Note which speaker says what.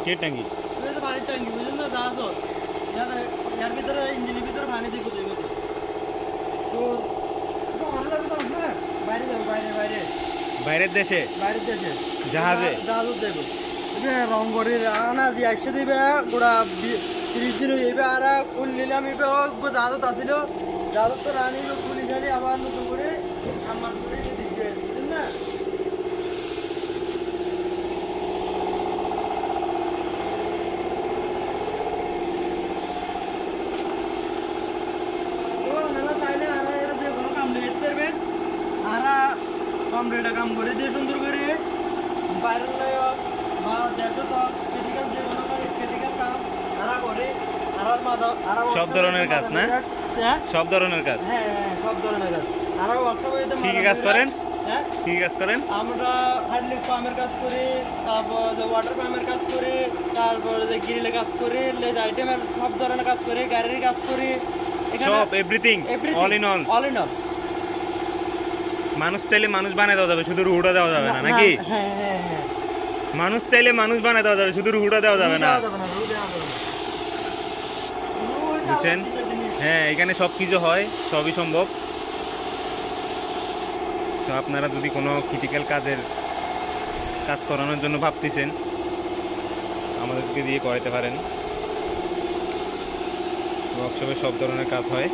Speaker 1: কে টাঙ্গি
Speaker 2: পানির ট্যাঙ্কি বুঝলেন না জাহাজ এর ভিতরে ইঞ্জিনের ভিতরে পানি দিয়ে কোথায় তো অর্ডার যাবে তো না বাইরে যাবো বাইরে
Speaker 1: বাইরের দেশে
Speaker 2: বাইরের দেশে
Speaker 1: জাহাজে
Speaker 2: জাহাজ দেবো রং করে আনা দিয়ে আসছে দিবে গোড়া 30 দিন হইবে আর ফুল নিলাম এবে জাহাজ আসছিল জাহাজ তো রানি ফুল খালি আবার নতুন করে আমার করে দিচ্ছে বুঝলেন না কম রেটে কাম করে দিয়ে সুন্দর করে বাইরের বা দেখো সব ক্রিটিক্যাল যে কোনো ক্রিটিক্যাল কাম তারা করে
Speaker 1: সব ধরনের কাজ না সব ধরনের কাজ
Speaker 2: হ্যাঁ সব ধরনের কাজ আর ওয়ার্কশপে
Speaker 1: কি কি কাজ করেন
Speaker 2: হ্যাঁ
Speaker 1: কি কাজ করেন
Speaker 2: আমরা হাইড্রোলিক পাম্পের কাজ করি তারপর ওয়াটার পাম্পের কাজ করি তারপর গ্রিলের কাজ করি লেজ আইটেমের সব ধরনের কাজ করি গাড়ির কাজ করি
Speaker 1: সব এভরিথিং অল ইন অল মানুষ চাইলে মানুষ বানিয়ে দেওয়া যাবে শুধু রুহুটা দেওয়া যাবে না নাকি
Speaker 2: হ্যাঁ
Speaker 1: মানুষ চাইলে মানুষ বানিয়ে দেওয়া যাবে শুধু রুহুটা দেওয়া যাবে না বুঝছেন হ্যাঁ এখানে সব কিছু হয় সবই সম্ভব তো আপনারা যদি কোনো ক্রিটিক্যাল কাজ করানোর জন্য ভাবতেছেন আমাদেরকে দিয়ে করাতে পারেন ওয়ার্কশপে সব ধরনের কাজ হয়